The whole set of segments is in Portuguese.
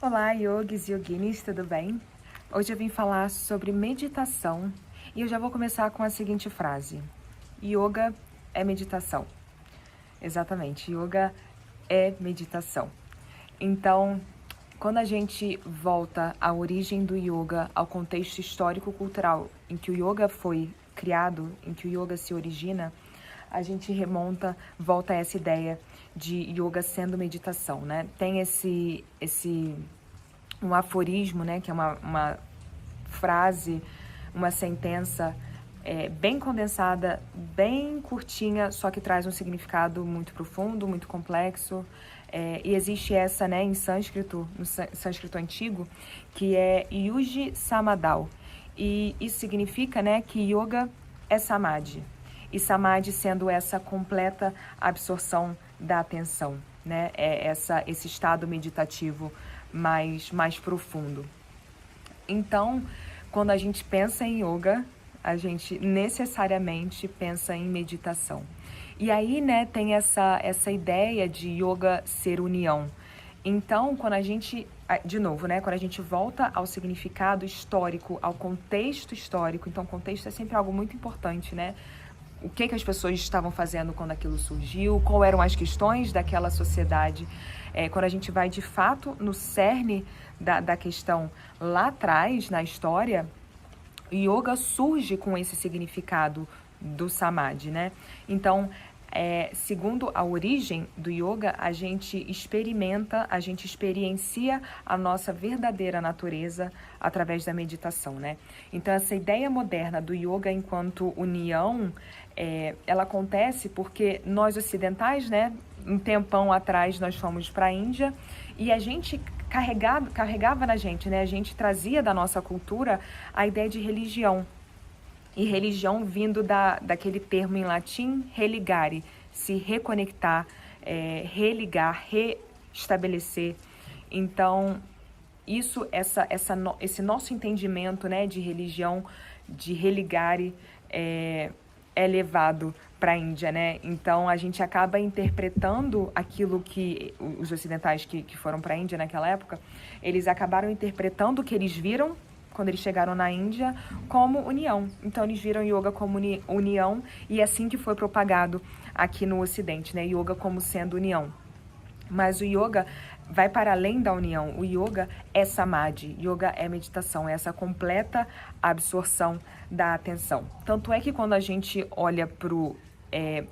Olá, yogis e yoginis, tudo bem? Hoje eu vim falar sobre meditação e eu já vou começar com a seguinte frase: Yoga é meditação. Exatamente, yoga é meditação. Então, quando a gente volta à origem do yoga, ao contexto histórico-cultural em que o yoga foi criado, em que o yoga se origina, a gente volta a essa ideia de yoga sendo meditação, né? Tem um aforismo, né? Que é uma frase, uma sentença bem condensada, bem curtinha, só que traz um significado muito profundo, muito complexo. E existe essa, né, em sânscrito, no sânscrito antigo, que é Yuji Samadao. E isso significa, né, que yoga é samadhi. E samadhi sendo essa completa absorção da atenção, né? Esse estado meditativo mais profundo. Então, quando a gente pensa em yoga, a gente necessariamente pensa em meditação. E aí, né, tem essa ideia de yoga ser união. Então, quando a gente, de novo, né, quando a gente volta ao significado histórico, ao contexto histórico, então contexto é sempre algo muito importante, né? O que as pessoas estavam fazendo quando aquilo surgiu, quais eram as questões daquela sociedade. Quando a gente vai, de fato, no cerne da questão lá atrás, na história, o yoga surge com esse significado do samadhi, né? Então, segundo a origem do yoga, a gente experiencia a nossa verdadeira natureza através da meditação, né? Então, essa ideia moderna do yoga enquanto união, ela acontece porque nós ocidentais, né, um tempão atrás nós fomos para a Índia e a gente carregava na gente, né? A gente trazia da nossa cultura a ideia de religião. E religião vindo daquele termo em latim, religare, se reconectar, religar, restabelecer. Então, esse nosso entendimento, né, de religião, de religare, é levado para a Índia, né? Então, a gente acaba interpretando aquilo que os ocidentais que foram para a Índia naquela época, eles acabaram interpretando o que eles viram quando eles chegaram na Índia como união. Então, eles viram yoga como união e é assim que foi propagado aqui no Ocidente, né? Yoga como sendo união. Mas o yoga vai para além da união. O yoga é samadhi, yoga é meditação, é essa completa absorção da atenção. Tanto é que quando a gente olha para o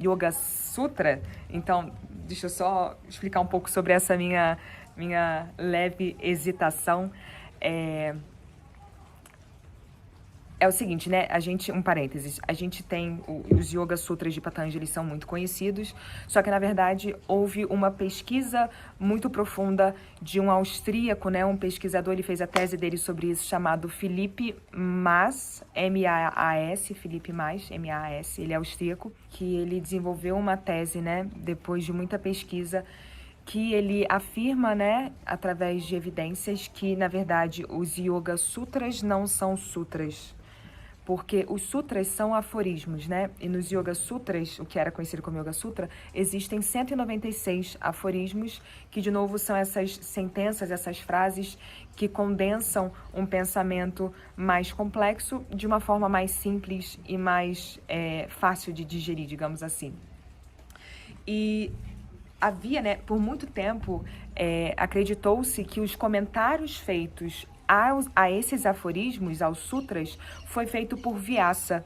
Yoga Sutra, então, deixa eu só explicar um pouco sobre essa minha leve hesitação. É o seguinte, né? Um parênteses, a gente tem os Yoga Sutras de Patanjali são muito conhecidos, só que na verdade houve uma pesquisa muito profunda de um austríaco, né? Um pesquisador, ele fez a tese dele sobre isso, chamado Philipp Maas, M-A-A-S, Philipp Maas, M-A-A-S, ele é austríaco, que ele desenvolveu uma tese, né? Depois de muita pesquisa, que ele afirma, né, através de evidências, que na verdade os Yoga Sutras não são sutras. Porque os sutras são aforismos, né? E nos Yoga Sutras, o que era conhecido como Yoga Sutra, existem 196 aforismos, que de novo são essas sentenças, essas frases que condensam um pensamento mais complexo de uma forma mais simples e mais fácil de digerir, digamos assim. E havia, né, por muito tempo, acreditou-se que os comentários feitos a esses aforismos, aos sutras, foi feito por Vyasa.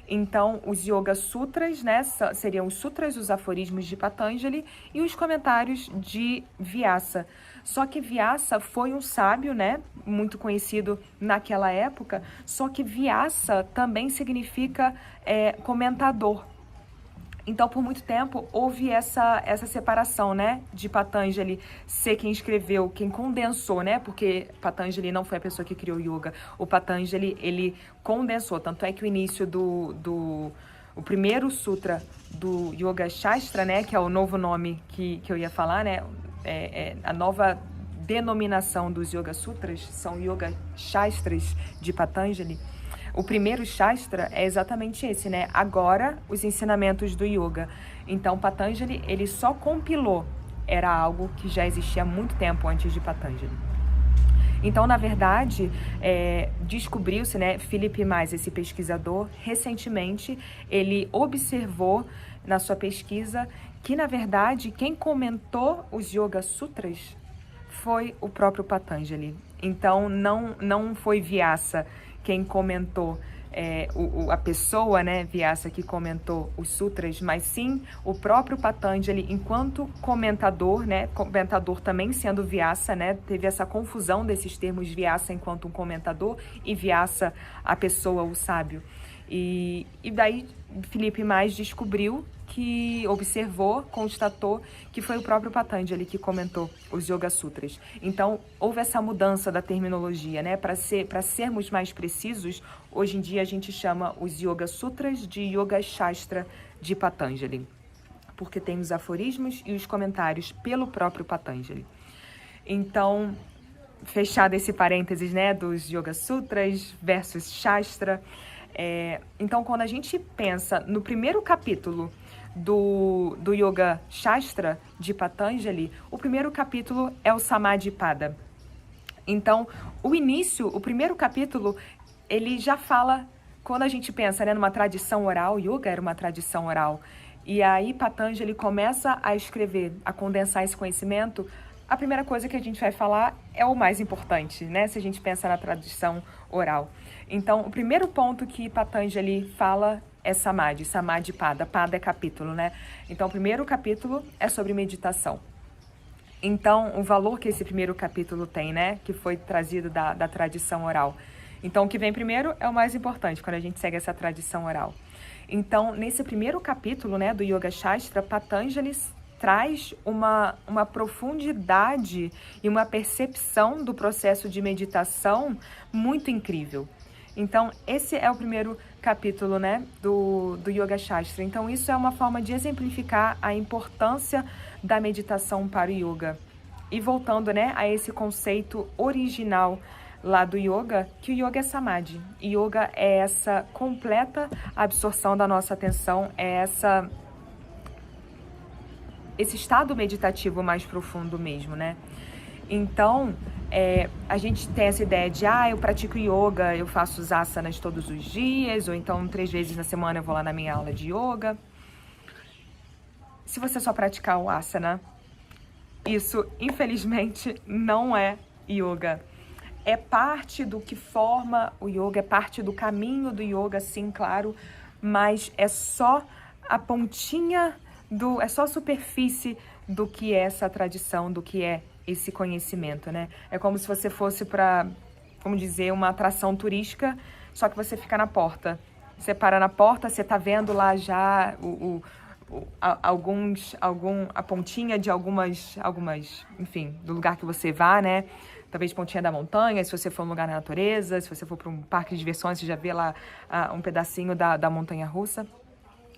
Então, os Yoga Sutras, né, seriam os sutras, os aforismos de Patanjali e os comentários de Vyasa. Só que Vyasa foi um sábio, né, muito conhecido naquela época, só que Vyasa também significa comentador. Então, por muito tempo, houve essa separação, né, de Patanjali ser quem escreveu, quem condensou, né, porque Patanjali não foi a pessoa que criou o yoga. O Patanjali, ele condensou, tanto é que o início o primeiro sutra do Yoga Shastra, né, que é o novo nome que eu ia falar, né, a nova denominação dos Yoga Sutras, são Yoga Shastras de Patanjali. O primeiro Shastra é exatamente esse, né? Agora, os ensinamentos do yoga. Então, Patanjali, ele só compilou. Era algo que já existia há muito tempo antes de Patanjali. Então, na verdade, descobriu-se, né, Philip Maes, esse pesquisador, recentemente, ele observou na sua pesquisa que, na verdade, quem comentou os Yoga Sutras foi o próprio Patanjali. Então, não foi Vyasa quem comentou, a pessoa, né, Vyasa, que comentou os sutras, mas sim o próprio Patanjali, enquanto comentador, né, comentador também sendo Vyasa, né, teve essa confusão desses termos, Vyasa enquanto um comentador e Vyasa, a pessoa, o sábio. E daí Philip Maes descobriu que observou, constatou que foi o próprio Patanjali que comentou os Yoga Sutras. Então, houve essa mudança da terminologia, né? Para sermos mais precisos, hoje em dia a gente chama os Yoga Sutras de Yoga Shastra de Patanjali, porque tem os aforismos e os comentários pelo próprio Patanjali. Então, fechado esse parênteses, né, dos Yoga Sutras versus Shastra, então, quando a gente pensa no primeiro capítulo do Yoga Shastra de Patanjali, o primeiro capítulo é o Samadhipada. Então, o primeiro capítulo, ele já fala, quando a gente pensa, né, numa tradição oral, yoga era uma tradição oral, e aí Patanjali começa a escrever, a condensar esse conhecimento. A primeira coisa que a gente vai falar é o mais importante, né? Se a gente pensa na tradição oral. Então, o primeiro ponto que Patanjali fala é Samadhi, Samadhipada. Pada é capítulo, né? Então, o primeiro capítulo é sobre meditação. Então, o valor que esse primeiro capítulo tem, né? Que foi trazido da tradição oral. Então, o que vem primeiro é o mais importante, quando a gente segue essa tradição oral. Então, nesse primeiro capítulo, né, do Yoga Shastra, Patanjali traz uma profundidade e uma percepção do processo de meditação muito incrível. Então, esse é o primeiro capítulo, né, do Yoga Shastra. Então, isso é uma forma de exemplificar a importância da meditação para o yoga. E voltando, né, a esse conceito original lá do yoga, que o yoga é samadhi. Yoga é essa completa absorção da nossa atenção, é esse estado meditativo mais profundo mesmo, né? Então, a gente tem essa ideia de, eu pratico yoga, eu faço os asanas todos os dias, ou então 3 vezes na semana eu vou lá na minha aula de yoga. Se você só praticar o asana, isso, infelizmente, não é yoga. É parte do que forma o yoga, é parte do caminho do yoga, sim, claro, mas é só a pontinha é só a superfície do que é essa tradição, do que é esse conhecimento, né? É como se você fosse para, vamos dizer, uma atração turística, só que você fica na porta. Você para na porta, você tá vendo lá já a pontinha de algumas, enfim, do lugar que você vá, né? Talvez pontinha da montanha, se você for um lugar na natureza, se você for para um parque de diversões, você já vê lá um pedacinho da montanha-russa.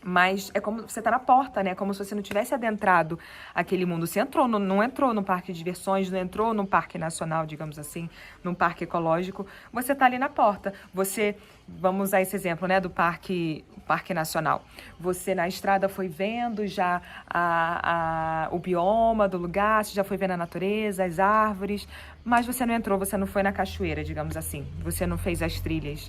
Mas é como você tá na porta, né? Como se você não tivesse adentrado aquele mundo. Você não entrou no parque de diversões, não entrou num parque nacional, digamos assim, num parque ecológico. Você tá ali na porta. Vamos usar esse exemplo, né, do parque nacional. Você na estrada foi vendo já o bioma do lugar, você já foi vendo a natureza, as árvores, mas você não entrou, você não foi na cachoeira, digamos assim. Você não fez as trilhas.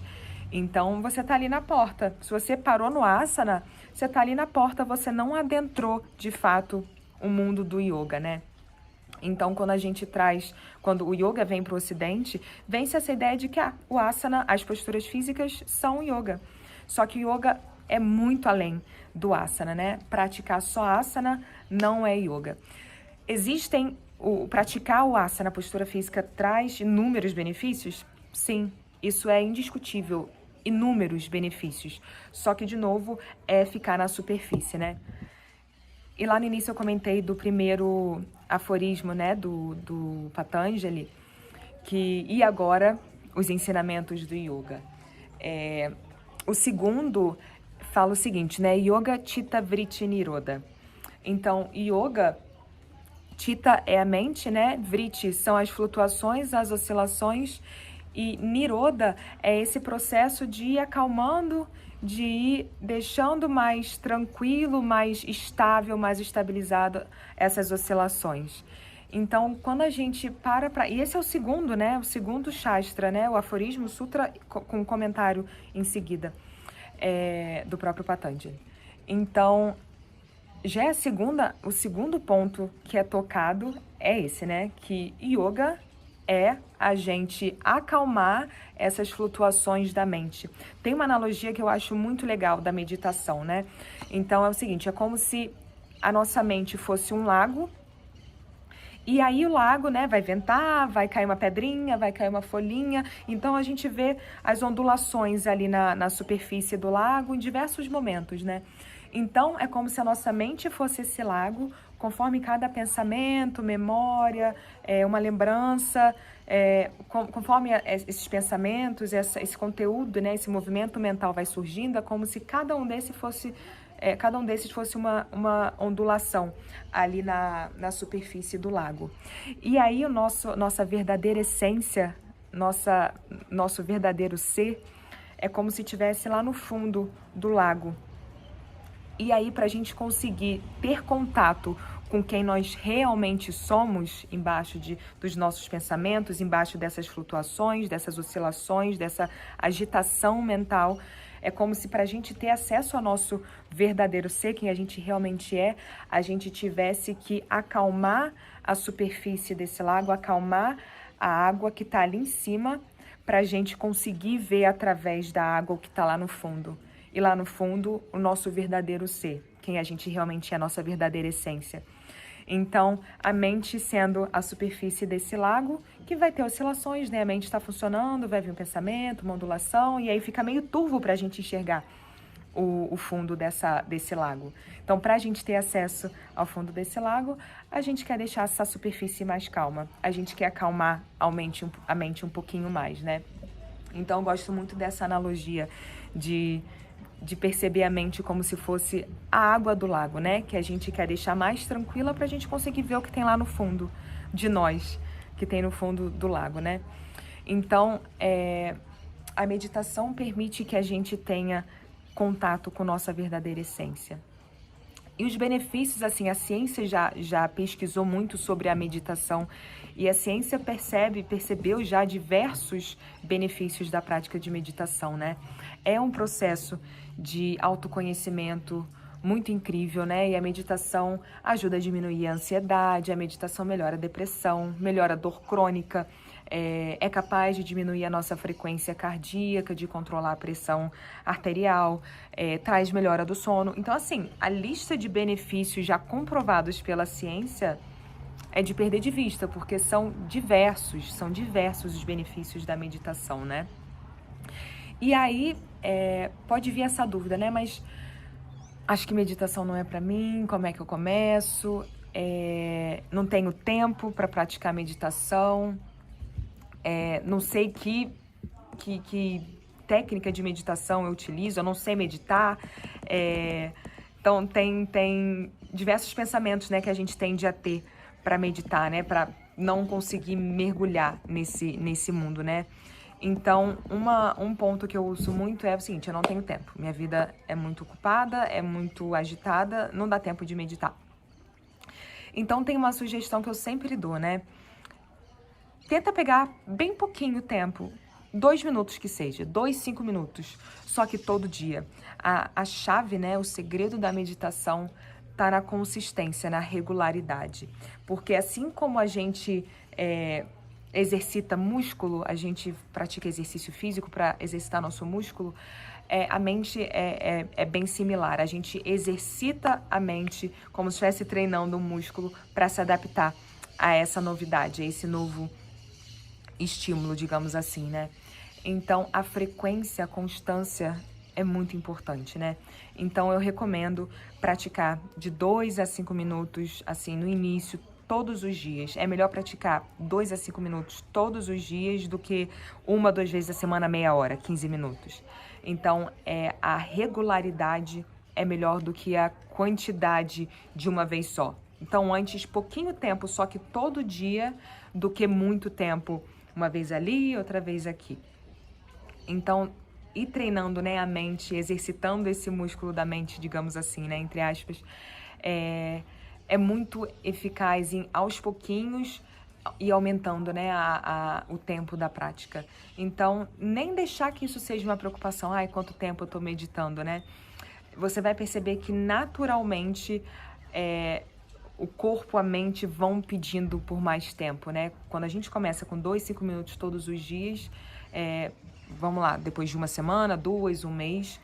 Então, você tá ali na porta. Se você parou no asana, você tá ali na porta, você não adentrou, de fato, o mundo do yoga, né? Então, quando o yoga vem para o ocidente, vem-se essa ideia de que o asana, as posturas físicas, são yoga. Só que o yoga é muito além do asana, né? Praticar só asana não é yoga. Praticar o asana, a postura física, traz inúmeros benefícios? Sim, isso é indiscutível. Inúmeros benefícios, só que de novo é ficar na superfície, né? E lá no início eu comentei do primeiro aforismo, né, do Patanjali, e agora os ensinamentos do yoga. O segundo fala o seguinte, né, Yoga Chitta Vritti Nirodha. Então, yoga, Chitta é a mente, né, Vritti são as flutuações, as oscilações, e Nirodha é esse processo de ir acalmando, de ir deixando mais tranquilo, mais estável, mais estabilizado essas oscilações. Então, quando a gente e esse é o segundo, né? O segundo Shastra, né? O aforismo, o sutra, com um comentário em seguida, do próprio Patanjali. Então, já é o segundo ponto que é tocado é esse, né? Que yoga é a gente acalmar essas flutuações da mente. Tem uma analogia que eu acho muito legal da meditação, né? Então é o seguinte, é como se a nossa mente fosse um lago, e aí o lago, né, vai ventar, vai cair uma pedrinha, vai cair uma folhinha. Então a gente vê as ondulações ali na superfície do lago em diversos momentos, né? Então é como se a nossa mente fosse esse lago, conforme cada pensamento, memória, uma lembrança, conforme esses pensamentos, esse conteúdo, né, esse movimento mental vai surgindo, é como se cada um desses fosse uma ondulação ali na superfície do lago. E aí nossa verdadeira essência, nosso verdadeiro ser, é como se estivesse lá no fundo do lago. E aí, para a gente conseguir ter contato com quem nós realmente somos, embaixo dos nossos pensamentos, embaixo dessas flutuações, dessas oscilações, dessa agitação mental, é como se para a gente ter acesso ao nosso verdadeiro ser, quem a gente realmente é, a gente tivesse que acalmar a superfície desse lago, acalmar a água que está ali em cima, para a gente conseguir ver através da água o que está lá no fundo. E lá no fundo, o nosso verdadeiro ser, quem a gente realmente é, a nossa verdadeira essência. Então, a mente sendo a superfície desse lago, que vai ter oscilações, né? A mente está funcionando, vai vir um pensamento, uma ondulação, e aí fica meio turvo para a gente enxergar o fundo desse lago. Então, para a gente ter acesso ao fundo desse lago, a gente quer deixar essa superfície mais calma. A gente quer acalmar a mente um pouquinho mais, né? Então, eu gosto muito dessa analogia de perceber a mente como se fosse a água do lago, né? Que a gente quer deixar mais tranquila para a gente conseguir ver o que tem lá no fundo de nós, que tem no fundo do lago, né? Então, a meditação permite que a gente tenha contato com nossa verdadeira essência. E os benefícios, assim, a ciência já pesquisou muito sobre a meditação e a ciência percebeu já diversos benefícios da prática de meditação, né? É um processo de autoconhecimento muito incrível, né? E a meditação ajuda a diminuir a ansiedade, a meditação melhora a depressão, melhora a dor crônica, é capaz de diminuir a nossa frequência cardíaca, de controlar a pressão arterial, traz melhora do sono. Então, assim, a lista de benefícios já comprovados pela ciência é de perder de vista, porque são diversos os benefícios da meditação, né? E aí, pode vir essa dúvida, né? Mas acho que meditação não é para mim, como é que eu começo? Não tenho tempo para praticar meditação. Não sei que técnica de meditação eu utilizo, eu não sei meditar. Então, tem diversos pensamentos, né, que a gente tende a ter para meditar, né, para não conseguir mergulhar nesse mundo, né. Então, um ponto que eu uso muito é o seguinte: eu não tenho tempo. Minha vida é muito ocupada, é muito agitada, não dá tempo de meditar. Então, tem uma sugestão que eu sempre dou, né? Tenta pegar bem pouquinho tempo, 2 minutos que seja, 2, 5 minutos, só que todo dia. A chave, né, o segredo da meditação está na consistência, na regularidade. Porque assim como a gente exercita músculo, a gente pratica exercício físico para exercitar nosso músculo, a mente é bem similar. A gente exercita a mente como se estivesse treinando um músculo para se adaptar a essa novidade, a esse novo estímulo, digamos assim, né? Então, a frequência, a constância é muito importante, né? Então, eu recomendo praticar de 2 a 5 minutos, assim, no início, todos os dias. É melhor praticar 2 a 5 minutos todos os dias do que 1, 2 vezes a semana, meia hora, 15 minutos. Então, a regularidade é melhor do que a quantidade de uma vez só. Então, antes, pouquinho tempo, só que todo dia, do que muito tempo, uma vez ali, outra vez aqui. Então, ir treinando, né, a mente, exercitando esse músculo da mente, digamos assim, né, entre aspas, é muito eficaz em, aos pouquinhos, e aumentando, né, o tempo da prática. Então, nem deixar que isso seja uma preocupação. Ai, quanto tempo eu tô meditando, né? Você vai perceber que naturalmente o corpo, a mente vão pedindo por mais tempo, né? Quando a gente começa com 2, 5 minutos todos os dias, vamos lá, depois de uma semana, 2, um mês,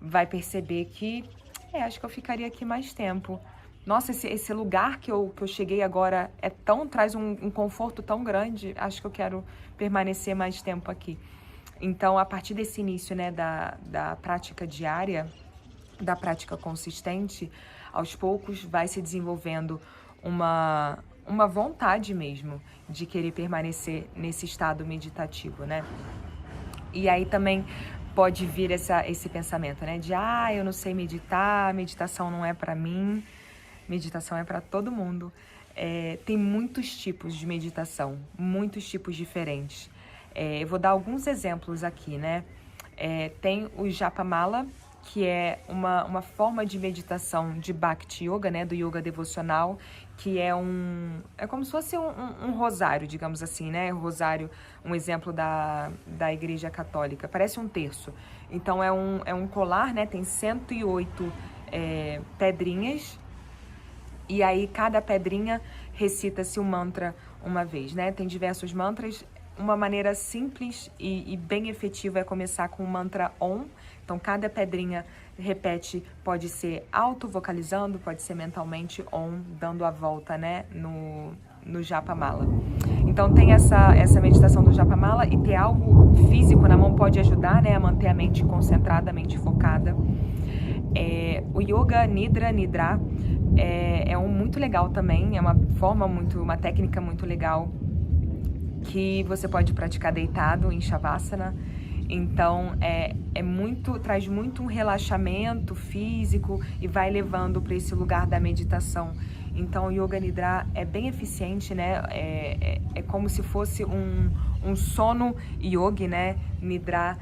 vai perceber que, acho que eu ficaria aqui mais tempo. Nossa, esse lugar que eu cheguei agora traz um conforto tão grande, acho que eu quero permanecer mais tempo aqui. Então, a partir desse início, né, da prática diária, da prática consistente, aos poucos vai se desenvolvendo uma vontade mesmo de querer permanecer nesse estado meditativo, né? E aí também pode vir esse pensamento, né? De, eu não sei meditar, meditação não é para mim. Meditação é para todo mundo. Tem muitos tipos de meditação, muitos tipos diferentes. Eu vou dar alguns exemplos aqui, né? Tem o Japamala, que é uma forma de meditação de Bhakti Yoga, né? Do yoga devocional, que é como se fosse um rosário, digamos assim, né? Rosário, um exemplo da Igreja Católica, parece um terço. Então é um colar, né? Tem 108 pedrinhas. E aí, cada pedrinha recita-se um mantra uma vez, né? Tem diversos mantras. Uma maneira simples e bem efetiva é começar com o mantra Om. Então, cada pedrinha repete, pode ser auto-vocalizando, pode ser mentalmente Om, dando a volta, né? No Japamala. Então, tem essa meditação do Japamala, e ter algo físico na mão pode ajudar, né? A manter a mente concentrada, a mente focada. O Yoga Nidra Nidra é muito legal também, é uma técnica muito legal que você pode praticar deitado em Shavasana. Então, traz muito um relaxamento físico e vai levando para esse lugar da meditação. Então, o Yoga Nidra é bem eficiente, né? É como se fosse um sono yogi, né? Nidra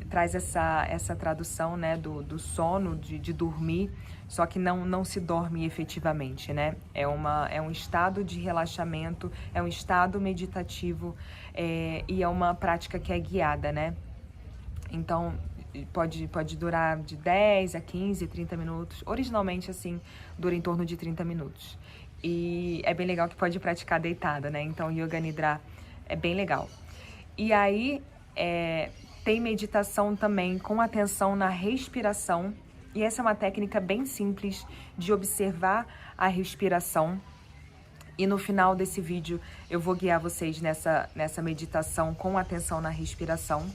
traz essa tradução, né, do sono, de dormir, só que não se dorme efetivamente, né? É um estado de relaxamento, é um estado meditativo, e é uma prática que é guiada, né? Então, pode durar de 10 a 15, 30 minutos. Originalmente, assim, dura em torno de 30 minutos. E é bem legal que pode praticar deitada, né? Então, Yoga Nidra é bem legal. E aí, tem meditação também com atenção na respiração. E essa é uma técnica bem simples de observar a respiração. E no final desse vídeo eu vou guiar vocês nessa meditação com atenção na respiração.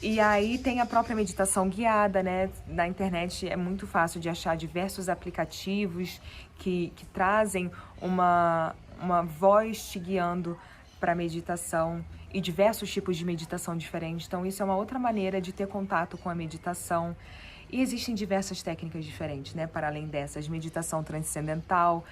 E aí tem a própria meditação guiada, né? Na internet é muito fácil de achar diversos aplicativos que trazem uma voz te guiando para meditação e diversos tipos de meditação diferentes. Então, isso é uma outra maneira de ter contato com a meditação. E existem diversas técnicas diferentes, né? Para além dessas, meditação transcendental,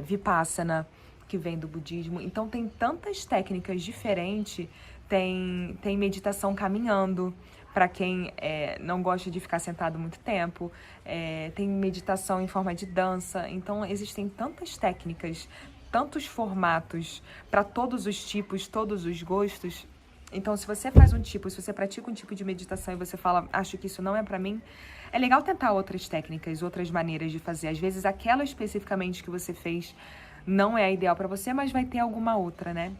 Vipassana, que vem do budismo. Então, tem tantas técnicas diferentes. Tem meditação caminhando, para quem não gosta de ficar sentado muito tempo. Tem meditação em forma de dança. Então, existem tantas técnicas, tantos formatos para todos os tipos, todos os gostos. Então, se você se você pratica um tipo de meditação e você fala, acho que isso não é para mim, é legal tentar outras técnicas, outras maneiras de fazer. Às vezes, aquela especificamente que você fez não é a ideal para você, mas vai ter alguma outra, né?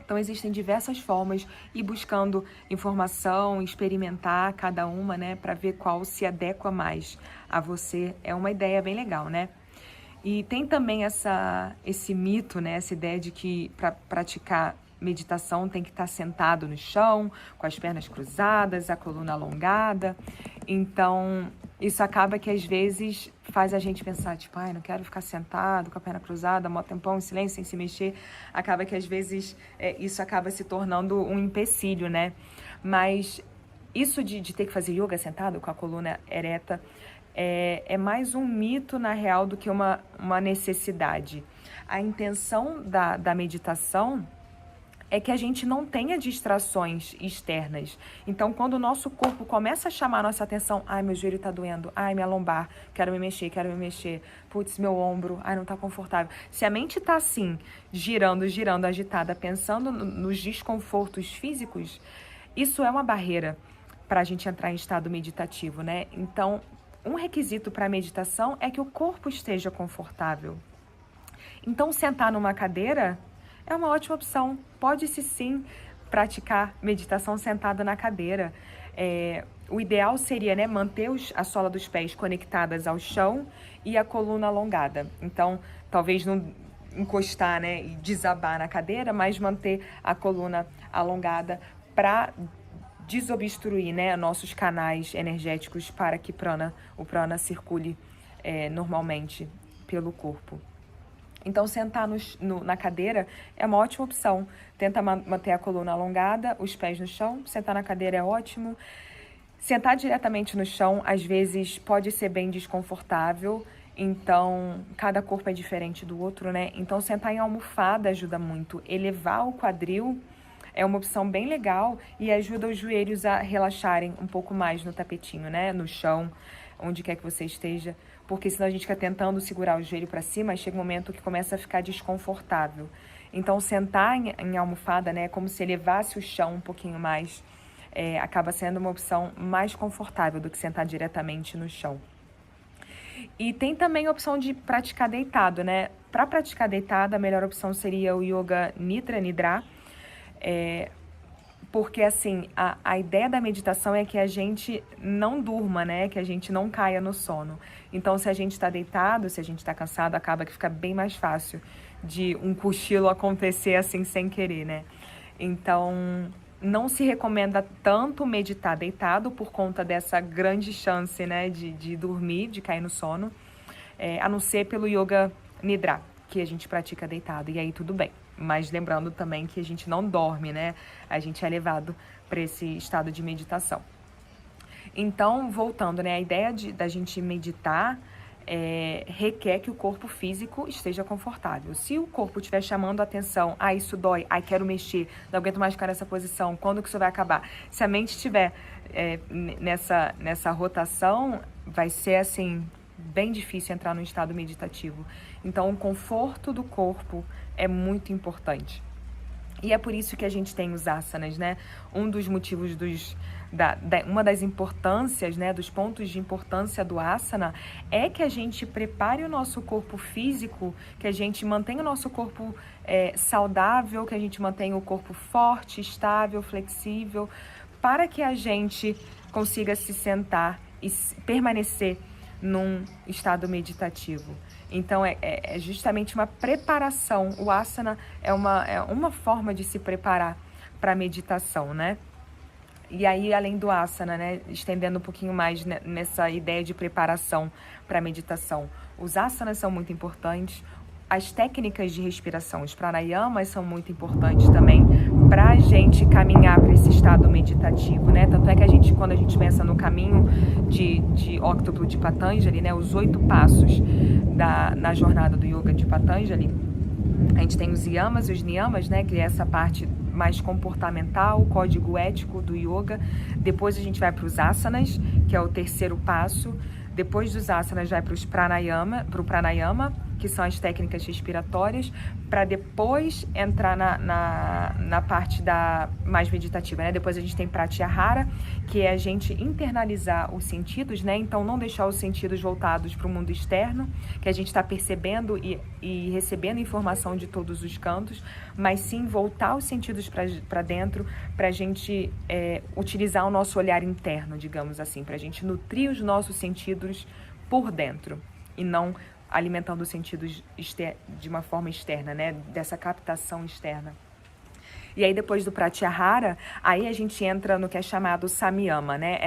Então, existem diversas formas, ir buscando informação, experimentar cada uma, né? Para ver qual se adequa mais a você. É uma ideia bem legal, né? E tem também esse mito, né? Essa ideia de que para praticar meditação tem que estar sentado no chão, com as pernas cruzadas, a coluna alongada. Então, isso acaba que às vezes faz a gente pensar, tipo, não quero ficar sentado com a perna cruzada, mó tempão, em silêncio, sem se mexer. Acaba que às vezes isso acaba se tornando um empecilho, né? Mas isso de ter que fazer yoga sentado com a coluna ereta é mais um mito, na real, do que uma necessidade. A intenção da meditação é que a gente não tenha distrações externas. Então, quando o nosso corpo começa a chamar a nossa atenção, ai, meu joelho tá doendo, ai, minha lombar, quero me mexer, putz, meu ombro, ai, não tá confortável. Se a mente tá assim, girando, agitada, pensando nos desconfortos físicos, isso é uma barreira para a gente entrar em estado meditativo, né? Então, um requisito para a meditação é que o corpo esteja confortável. Então, sentar numa cadeira é uma ótima opção. Pode-se sim praticar meditação sentada na cadeira. O ideal seria, né, manter a sola dos pés conectadas ao chão e a coluna alongada. Então, talvez não encostar, né, e desabar na cadeira, mas manter a coluna alongada para desobstruir, né, nossos canais energéticos para que o prana circule normalmente pelo corpo. Então, sentar na cadeira é uma ótima opção. Tenta manter a coluna alongada, os pés no chão. Sentar na cadeira é ótimo. Sentar diretamente no chão, às vezes, pode ser bem desconfortável. Então, cada corpo é diferente do outro, né? Então, sentar em almofada ajuda muito. Elevar o quadril é uma opção bem legal e ajuda os joelhos a relaxarem um pouco mais no tapetinho, né? No chão, onde quer que você esteja. Porque senão a gente fica tentando segurar o joelho para cima e chega um momento que começa a ficar desconfortável. Então, sentar em almofada, né? É como se elevasse o chão um pouquinho mais. Acaba sendo uma opção mais confortável do que sentar diretamente no chão. E tem também a opção de praticar deitado, né? Para praticar deitado, a melhor opção seria o Yoga Nidra. Porque, assim, a ideia da meditação é que a gente não durma, né? Que a gente não caia no sono. Então, se a gente está deitado, se a gente está cansado, acaba que fica bem mais fácil de um cochilo acontecer assim sem querer, né? Então, não se recomenda tanto meditar deitado por conta dessa grande chance, né? De dormir, de cair no sono, a não ser pelo Yoga Nidra, que a gente pratica deitado, e aí tudo bem. Mas lembrando também que a gente não dorme, né? A gente é levado para esse estado de meditação. Então, voltando, né? A ideia da gente meditar requer que o corpo físico esteja confortável. Se o corpo estiver chamando a atenção, isso dói, quero mexer, não aguento mais ficar nessa posição, quando que isso vai acabar? Se a mente estiver nessa rotação, vai ser assim, bem difícil entrar no estado meditativo. Então, o conforto do corpo é muito importante. E é por isso que a gente tem os asanas, né? Um dos motivos uma das importâncias, né, dos pontos de importância do asana é que a gente prepare o nosso corpo físico, que a gente mantenha o nosso corpo saudável, que a gente mantenha o corpo forte, estável, flexível, para que a gente consiga se sentar e permanecer num estado meditativo. Então, é justamente uma preparação. O asana é uma forma de se preparar para a meditação, né? E aí, além do asana, né, estendendo um pouquinho mais nessa ideia de preparação para a meditação, os asanas são muito importantes, as técnicas de respiração, os pranayamas são muito importantes também para a gente caminhar para esse estado meditativo, né? Tanto é que quando a gente pensa no caminho de Óctuplo de Patanjali, né, os 8 passos na jornada do Yoga de Patanjali, a gente tem os yamas e os niyamas, né, que é essa parte mais comportamental, o código ético do yoga. Depois a gente vai para os asanas, que é o 3º passo. Depois dos asanas vai para o pranayama, que são as técnicas respiratórias, para depois entrar na parte mais meditativa, né? Depois a gente tem pratyahara, que é a gente internalizar os sentidos, né? Então, não deixar os sentidos voltados para o mundo externo, que a gente está percebendo e recebendo informação de todos os cantos, mas sim voltar os sentidos para dentro, para a gente utilizar o nosso olhar interno, digamos assim, para a gente nutrir os nossos sentidos por dentro e não alimentando os sentidos de uma forma externa, né? Dessa captação externa. E aí, depois do pratyahara, aí a gente entra no que é chamado samyama, né?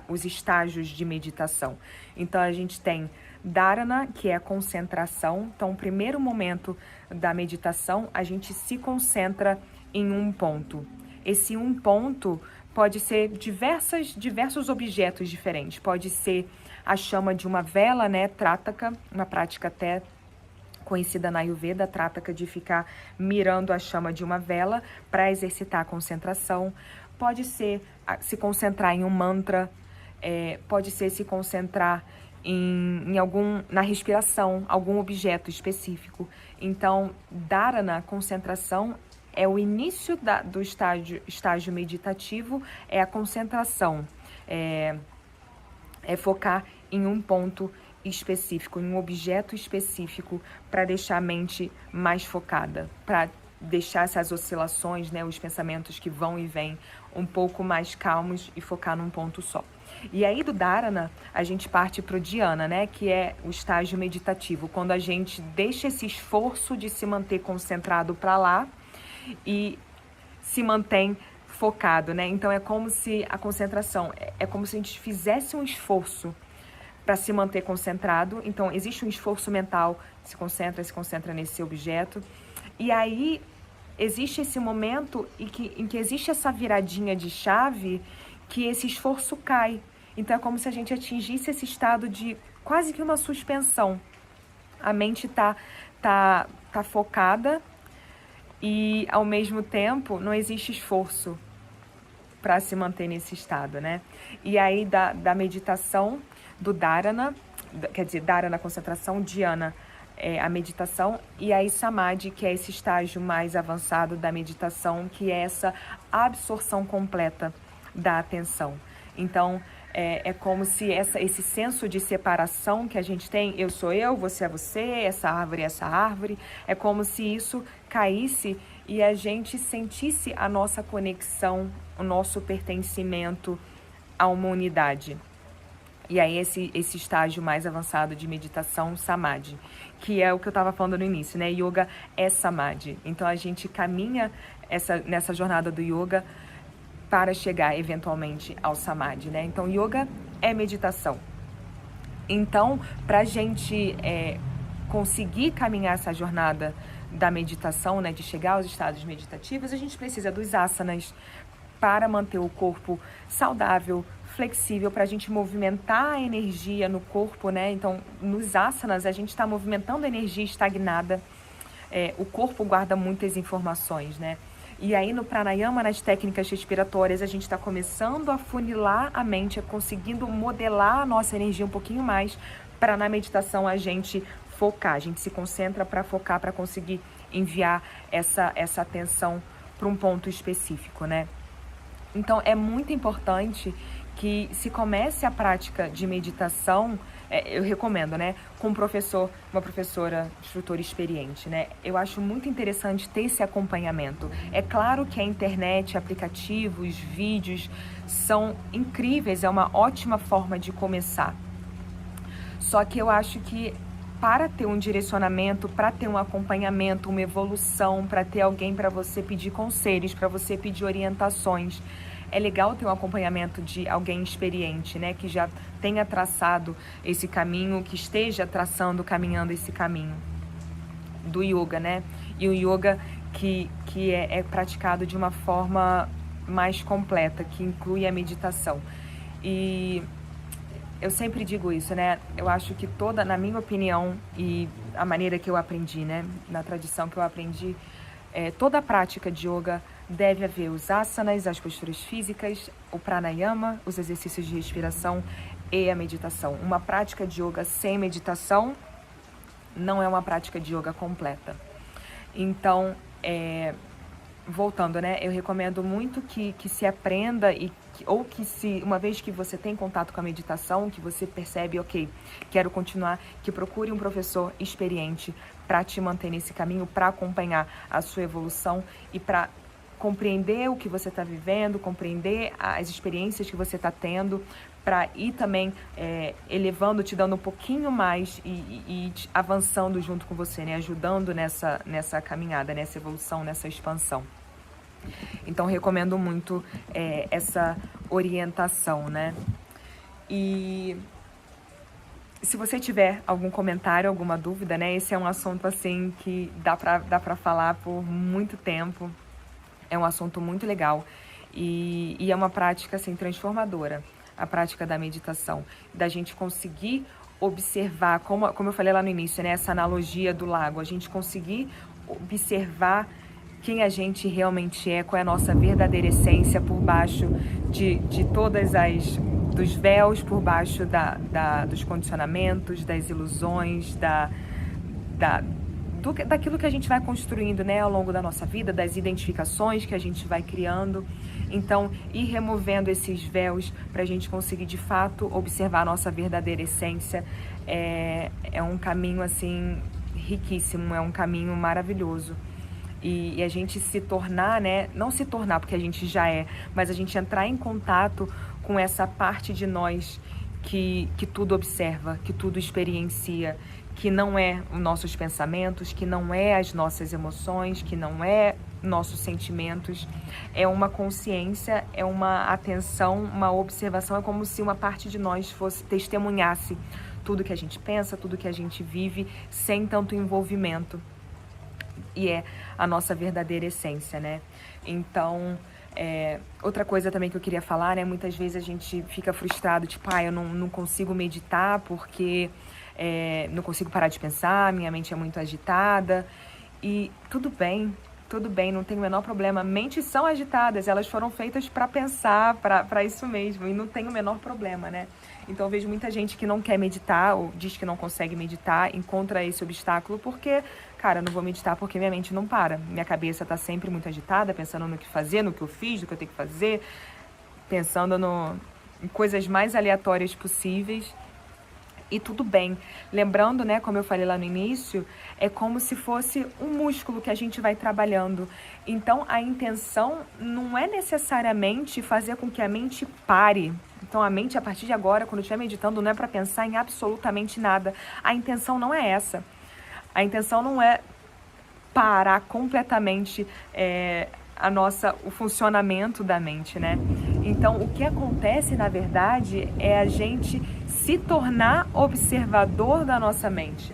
Os estágios de meditação. Então, a gente tem dharana, que é a concentração. Então, o primeiro momento da meditação, a gente se concentra em um ponto. Esse um ponto pode ser diversos objetos diferentes. Pode ser a chama de uma vela, né, trataka, uma prática até conhecida na Ayurveda, a Trapaka, de ficar mirando a chama de uma vela para exercitar a concentração. Pode ser se concentrar em um mantra, pode ser se concentrar na respiração, algum objeto específico. Então, dharana, concentração, é o início do estágio meditativo, é a concentração, é focar em um ponto específico, em um objeto específico, para deixar a mente mais focada, para deixar essas oscilações, né, os pensamentos que vão e vêm, um pouco mais calmos e focar num ponto só. E aí do dharana, a gente parte para o dhyana, né, que é o estágio meditativo, quando a gente deixa esse esforço de se manter concentrado para lá e se mantém focado, né? Então é como se a concentração, é como se a gente fizesse um esforço para se manter concentrado. Então existe um esforço mental, se concentra nesse objeto. E aí existe esse momento em que existe essa viradinha de chave, que esse esforço cai. Então é como se a gente atingisse esse estado de quase que uma suspensão. A mente tá focada e, ao mesmo tempo, não existe esforço para se manter nesse estado, né? E aí da meditação, do dharana, quer dizer, dharana, concentração, dhyana, a meditação, e aí samadhi, que é esse estágio mais avançado da meditação, que é essa absorção completa da atenção. Então, é como se esse senso de separação que a gente tem, eu sou eu, você é você, essa árvore é essa árvore, é como se isso caísse e a gente sentisse a nossa conexão, o nosso pertencimento a uma unidade. E aí esse estágio mais avançado de meditação, samadhi, que é o que eu estava falando no início, né? Yoga é samadhi. Então a gente caminha nessa jornada do yoga para chegar eventualmente ao samadhi, né? Então yoga é meditação. Então, para a gente conseguir caminhar essa jornada da meditação, né, de chegar aos estados meditativos, a gente precisa dos asanas para manter o corpo saudável, flexível, para a gente movimentar a energia no corpo, né? Então, nos asanas, a gente está movimentando a energia estagnada. O corpo guarda muitas informações, né? E aí, no pranayama, nas técnicas respiratórias, a gente está começando a funilar a mente, conseguindo modelar a nossa energia um pouquinho mais, para na meditação a gente focar. A gente se concentra para focar, para conseguir enviar essa atenção para um ponto específico, né? Então, é muito importante que se comece a prática de meditação, eu recomendo, né, com uma professora, instrutora experiente, né? Eu acho muito interessante ter esse acompanhamento. É claro que a internet, aplicativos, vídeos são incríveis, é uma ótima forma de começar. Só que eu acho que para ter um direcionamento, para ter um acompanhamento, uma evolução, para ter alguém para você pedir conselhos, para você pedir orientações, é legal ter um acompanhamento de alguém experiente, né? Que já tenha traçado esse caminho, que esteja caminhando esse caminho do yoga, né? E o yoga que é praticado de uma forma mais completa, que inclui a meditação. E eu sempre digo isso, né? Eu acho que na minha opinião e a maneira que eu aprendi, né? Na tradição que eu aprendi, toda a prática de yoga deve haver os asanas, as posturas físicas, o pranayama, os exercícios de respiração e a meditação. Uma prática de yoga sem meditação não é uma prática de yoga completa. Então, voltando, né? Eu recomendo muito que se aprenda ou que uma vez que você tem contato com a meditação, que você percebe, ok, quero continuar, que procure um professor experiente para te manter nesse caminho, para acompanhar a sua evolução e para compreender o que você está vivendo, compreender as experiências que você está tendo, para ir também elevando, te dando um pouquinho mais e avançando junto com você, né? Ajudando nessa caminhada, nessa evolução, nessa expansão. Então, recomendo muito essa orientação, né? E se você tiver algum comentário, alguma dúvida, né? Esse é um assunto, assim, que dá pra falar por muito tempo. É um assunto muito legal e é uma prática, assim, transformadora, a prática da meditação, da gente conseguir observar, como eu falei lá no início, né, essa analogia do lago, a gente conseguir observar quem a gente realmente é, qual é a nossa verdadeira essência por baixo de todas dos véus, por baixo dos condicionamentos, das ilusões, daquilo que a gente vai construindo, né, ao longo da nossa vida, das identificações que a gente vai criando. Então, ir removendo esses véus para a gente conseguir, de fato, observar a nossa verdadeira essência é um caminho, assim, riquíssimo, é um caminho maravilhoso. E a gente se tornar, né, não se tornar porque a gente já é, mas a gente entrar em contato com essa parte de nós que tudo observa, que tudo experiencia, que não é os nossos pensamentos, que não é as nossas emoções, que não é nossos sentimentos, é uma consciência, é uma atenção, uma observação, é como se uma parte de nós testemunhasse tudo que a gente pensa, tudo que a gente vive, sem tanto envolvimento. E é a nossa verdadeira essência, né? Então, outra coisa também que eu queria falar, né? Muitas vezes a gente fica frustrado, tipo, eu não consigo meditar porque não consigo parar de pensar, minha mente é muito agitada. E tudo bem, não tem o menor problema. Mentes são agitadas, elas foram feitas para pensar, para isso mesmo, e não tem o menor problema, né? Então eu vejo muita gente que não quer meditar, ou diz que não consegue meditar, encontra esse obstáculo porque, cara, eu não vou meditar porque minha mente não para. Minha cabeça tá sempre muito agitada, pensando no que fazer, no que eu fiz, no que eu tenho que fazer, pensando em coisas mais aleatórias possíveis. E tudo bem. Lembrando, né, como eu falei lá no início, é como se fosse um músculo que a gente vai trabalhando. Então, a intenção não é necessariamente fazer com que a mente pare. Então, a mente, a partir de agora, quando eu estiver meditando, não é para pensar em absolutamente nada. A intenção não é essa. A intenção não é parar completamente o funcionamento da mente, né? Então, o que acontece, na verdade, é a gente se tornar observador da nossa mente.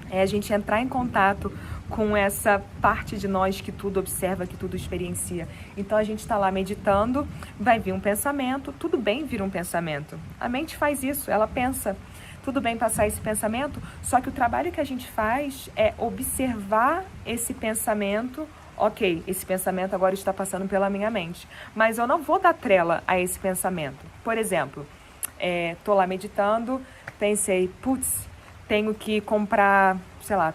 É a gente entrar em contato com essa parte de nós que tudo observa, que tudo experiencia. Então, a gente está lá meditando, vai vir um pensamento, tudo bem vir um pensamento. A mente faz isso, ela pensa. Tudo bem passar esse pensamento, só que o trabalho que a gente faz é observar esse pensamento. Ok, esse pensamento agora está passando pela minha mente, mas eu não vou dar trela a esse pensamento. Por exemplo, tô lá meditando, pensei, tenho que comprar,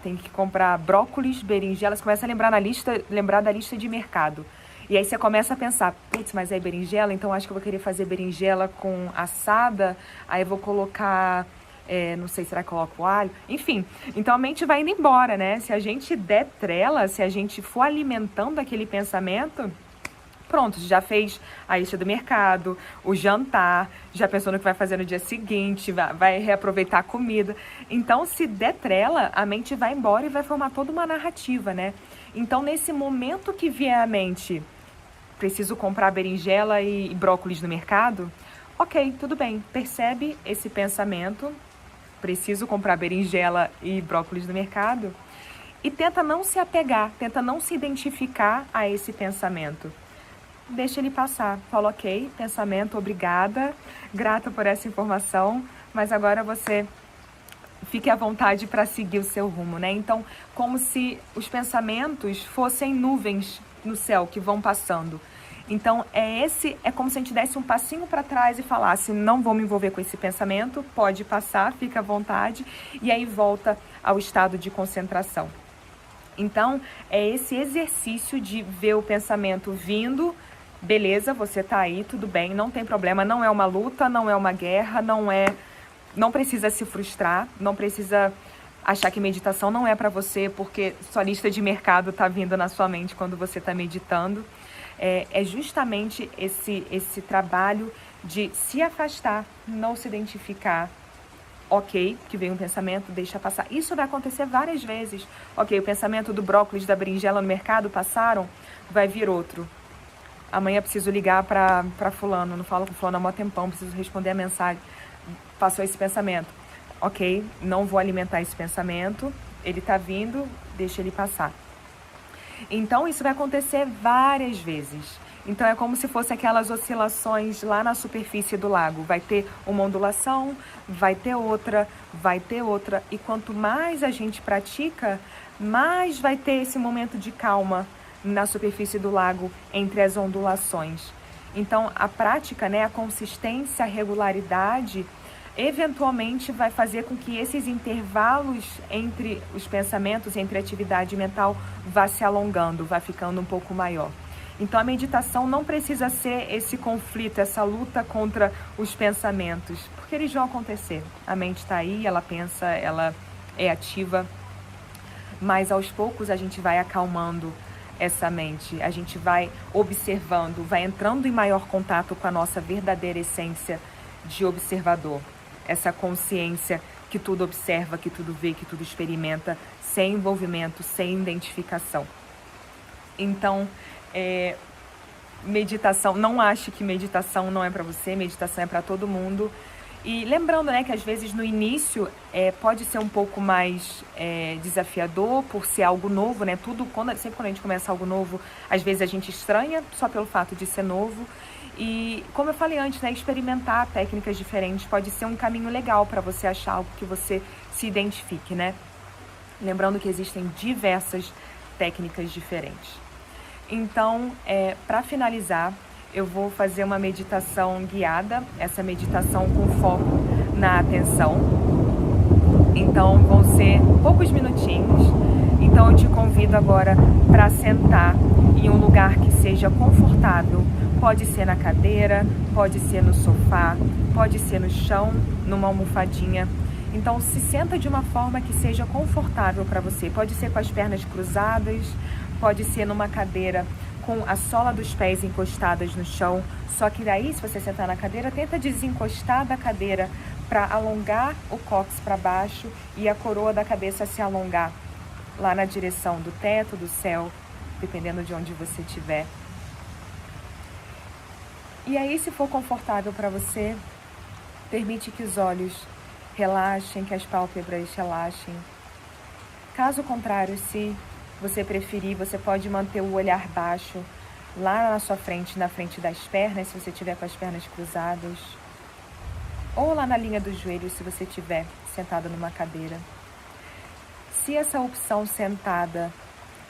tenho que comprar brócolis, berinjelas, começa a lembrar da lista de mercado. E aí você começa a pensar, mas é berinjela, então acho que eu vou querer fazer berinjela com assada, aí eu vou colocar... não sei, será que eu coloco alho? Enfim, então a mente vai indo embora, né? Se a gente der trela, se a gente for alimentando aquele pensamento, pronto, já fez a lista do mercado, o jantar, já pensou no que vai fazer no dia seguinte, vai reaproveitar a comida. Então, se der trela, a mente vai embora e vai formar toda uma narrativa, né? Então, nesse momento que vier à mente, preciso comprar berinjela e brócolis no mercado, ok, tudo bem, percebe esse pensamento, preciso comprar berinjela e brócolis no mercado, e tenta não se apegar, tenta não se identificar a esse pensamento. Deixa ele passar. Fala, ok, pensamento, obrigada, grata por essa informação, mas agora você fique à vontade para seguir o seu rumo, né? Então, como se os pensamentos fossem nuvens no céu que vão passando. Então, é como se a gente desse um passinho para trás e falasse, não vou me envolver com esse pensamento, pode passar, fica à vontade, e aí volta ao estado de concentração. Então, é esse exercício de ver o pensamento vindo, beleza, você tá aí, tudo bem, não tem problema, não é uma luta, não é uma guerra, não precisa se frustrar, não precisa achar que meditação não é para você, porque sua lista de mercado tá vindo na sua mente quando você tá meditando. É justamente esse trabalho de se afastar, não se identificar. Ok, que veio um pensamento, deixa passar. Isso vai acontecer várias vezes. Ok, o pensamento do brócolis, da berinjela no mercado passaram, vai vir outro. Amanhã preciso ligar para fulano, não falo com fulano há mó tempão, preciso responder a mensagem. Passou esse pensamento. Ok, não vou alimentar esse pensamento, ele tá vindo, deixa ele passar. Então, isso vai acontecer várias vezes. Então é como se fosse aquelas oscilações lá na superfície do lago. Vai ter uma ondulação, vai ter outra, e quanto mais a gente pratica, mais vai ter esse momento de calma na superfície do lago entre as ondulações. Então a prática, né, a consistência, a regularidade, eventualmente vai fazer com que esses intervalos entre os pensamentos, entre a atividade mental, vá se alongando, vá ficando um pouco maior. Então a meditação não precisa ser esse conflito, essa luta contra os pensamentos, porque eles vão acontecer. A mente está aí, ela pensa, ela é ativa, mas aos poucos a gente vai acalmando essa mente, a gente vai observando, vai entrando em maior contato com a nossa verdadeira essência de observador. Essa consciência que tudo observa, que tudo vê, que tudo experimenta, sem envolvimento, sem identificação. Então, meditação, não ache que meditação não é para você, meditação é para todo mundo. E lembrando, né, que às vezes no início pode ser um pouco mais desafiador por ser algo novo, né? Sempre quando a gente começa algo novo, às vezes a gente estranha só pelo fato de ser novo. E como eu falei antes, né, experimentar técnicas diferentes pode ser um caminho legal para você achar algo que você se identifique, né? Lembrando que existem diversas técnicas diferentes. Então, para finalizar, eu vou fazer uma meditação guiada, essa meditação com foco na atenção. Então, vão ser poucos minutinhos. Então, eu te convido agora para sentar em um lugar que seja confortável. Pode ser na cadeira, pode ser no sofá, pode ser no chão, numa almofadinha. Então, se senta de uma forma que seja confortável para você. Pode ser com as pernas cruzadas, pode ser numa cadeira com a sola dos pés encostadas no chão. Só que daí, se você sentar na cadeira, tenta desencostar da cadeira para alongar o cóccix para baixo e a coroa da cabeça se alongar lá na direção do teto, do céu, dependendo de onde você estiver. E aí, se for confortável para você, permite que os olhos relaxem, que as pálpebras relaxem. Caso contrário, se você preferir, você pode manter o olhar baixo lá na sua frente, na frente das pernas, se você estiver com as pernas cruzadas, ou lá na linha dos joelhos, se você estiver sentado numa cadeira. Se essa opção sentada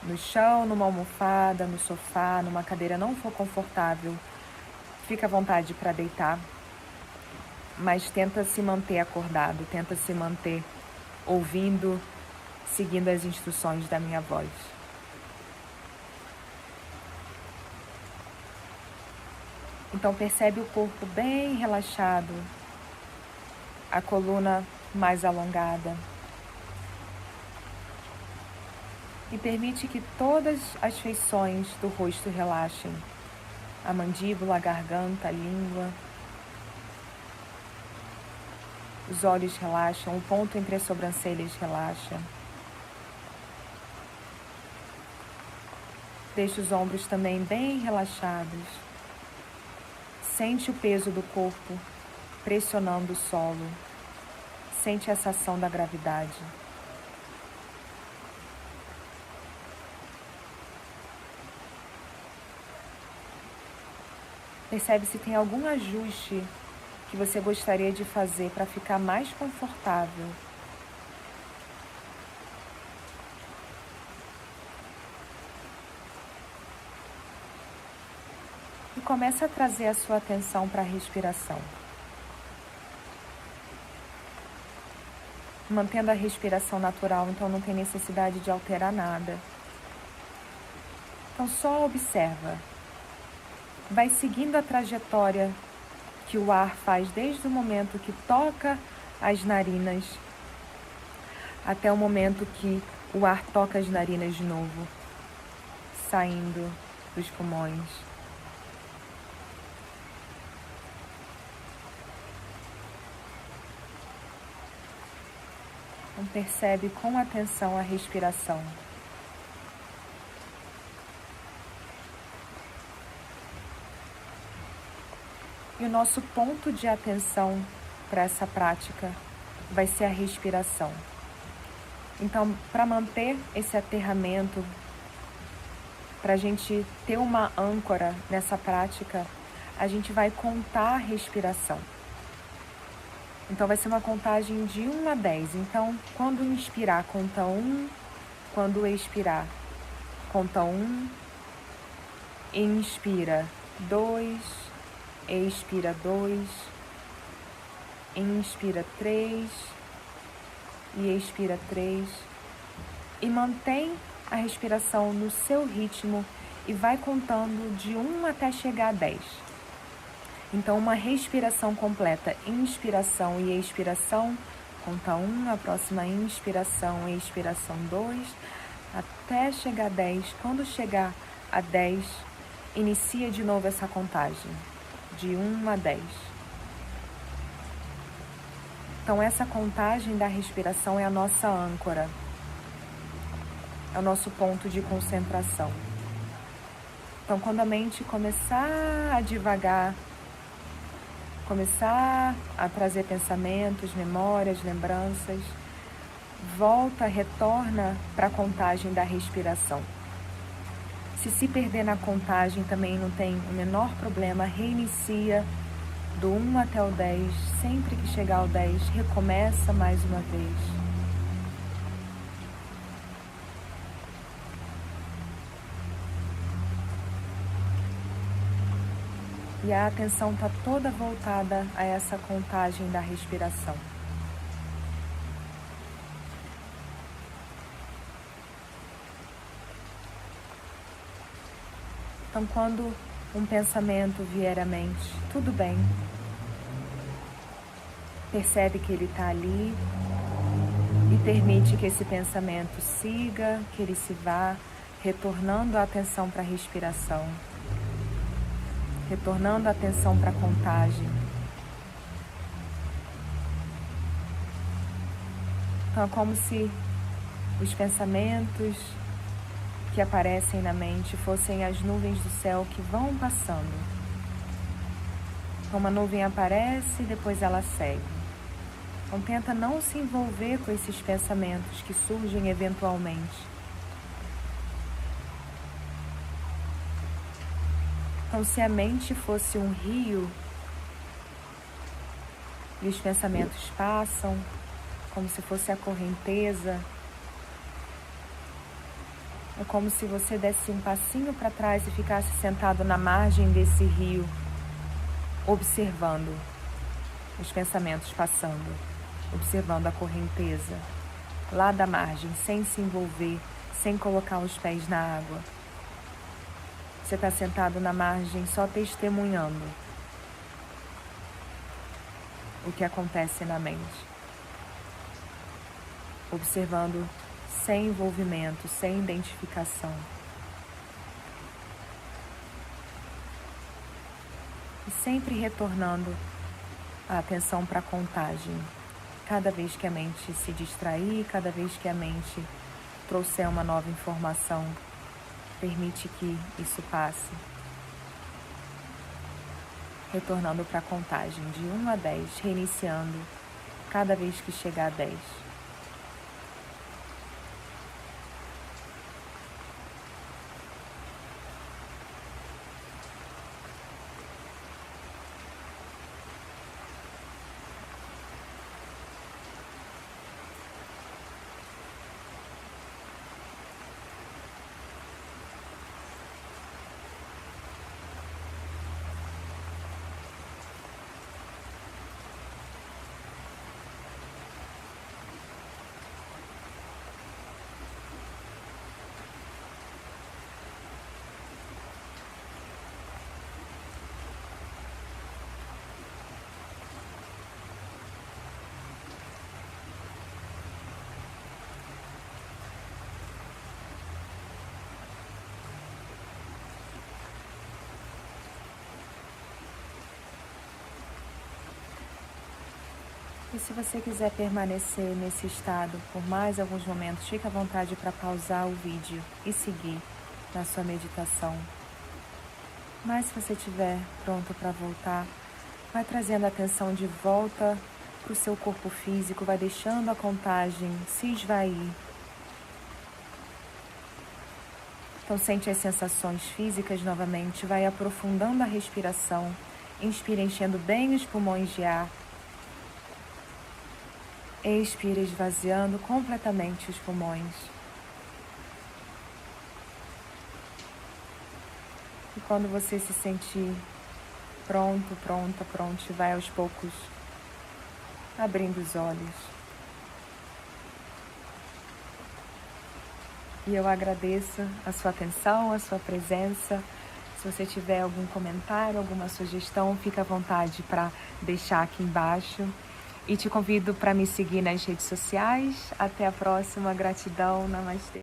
no chão, numa almofada, no sofá, numa cadeira não for confortável, fica à vontade para deitar, mas tenta se manter acordado, tenta se manter ouvindo, seguindo as instruções da minha voz. Então percebe o corpo bem relaxado, a coluna mais alongada. E permite que todas as feições do rosto relaxem. A mandíbula, a garganta, a língua. Os olhos relaxam, o ponto entre as sobrancelhas relaxa. Deixe os ombros também bem relaxados. Sente o peso do corpo pressionando o solo. Sente essa ação da gravidade. Percebe se tem algum ajuste que você gostaria de fazer para ficar mais confortável. E começa a trazer a sua atenção para a respiração. Mantendo a respiração natural, então não tem necessidade de alterar nada. Então só observa. Vai seguindo a trajetória que o ar faz desde o momento que toca as narinas até o momento que o ar toca as narinas de novo, saindo dos pulmões. Então percebe com atenção a respiração. E o nosso ponto de atenção para essa prática vai ser a respiração. Então, para manter esse aterramento, para a gente ter uma âncora nessa prática, a gente vai contar a respiração. Então vai ser uma contagem de 1 a 10. Então, quando inspirar, conta 1. Quando expirar, conta 1. Inspira 2. Expira 2. Inspira 3. E expira 3. E mantém a respiração no seu ritmo e vai contando de 1 até chegar a 10. Então, uma respiração completa, inspiração e expiração, conta 1, a próxima inspiração e expiração 2, até chegar a 10. Quando chegar a 10, inicia de novo essa contagem, de 1 a 10. Então, essa contagem da respiração é a nossa âncora, é o nosso ponto de concentração. Então, quando a mente começar a divagar, começar a trazer pensamentos, memórias, lembranças, volta, retorna para a contagem da respiração. Se perder na contagem também não tem o menor problema, reinicia do 1 até o 10, sempre que chegar ao 10, recomeça mais uma vez. E a atenção está toda voltada a essa contagem da respiração. Então, quando um pensamento vier à mente, tudo bem. Percebe que ele está ali e permite que esse pensamento siga, que ele se vá, retornando a atenção para a respiração. Retornando a atenção para a contagem. Então é como se os pensamentos que aparecem na mente fossem as nuvens do céu que vão passando. Então uma nuvem aparece e depois ela segue. Então tenta não se envolver com esses pensamentos que surgem eventualmente. Então, se a mente fosse um rio e os pensamentos passam, como se fosse a correnteza, é como se você desse um passinho para trás e ficasse sentado na margem desse rio, observando os pensamentos passando, observando a correnteza, lá da margem, sem se envolver, sem colocar os pés na água. Você está sentado na margem só testemunhando o que acontece na mente. Observando sem envolvimento, sem identificação. E sempre retornando a atenção para a contagem. Cada vez que a mente se distrair, cada vez que a mente trouxer uma nova informação, permite que isso passe. Retornando para a contagem de 1 a 10, reiniciando cada vez que chegar a 10. E se você quiser permanecer nesse estado por mais alguns momentos, fique à vontade para pausar o vídeo e seguir na sua meditação. Mas se você estiver pronto para voltar, vai trazendo a atenção de volta para o seu corpo físico, vai deixando a contagem se esvair. Então sente as sensações físicas novamente, vai aprofundando a respiração. Inspira enchendo bem os pulmões de ar. Expira esvaziando completamente os pulmões. E quando você se sentir pronto, pronto, vai aos poucos abrindo os olhos. E eu agradeço a sua atenção, a sua presença. Se você tiver algum comentário, alguma sugestão, fica à vontade para deixar aqui embaixo. E te convido para me seguir nas redes sociais. Até a próxima. Gratidão. Namastê.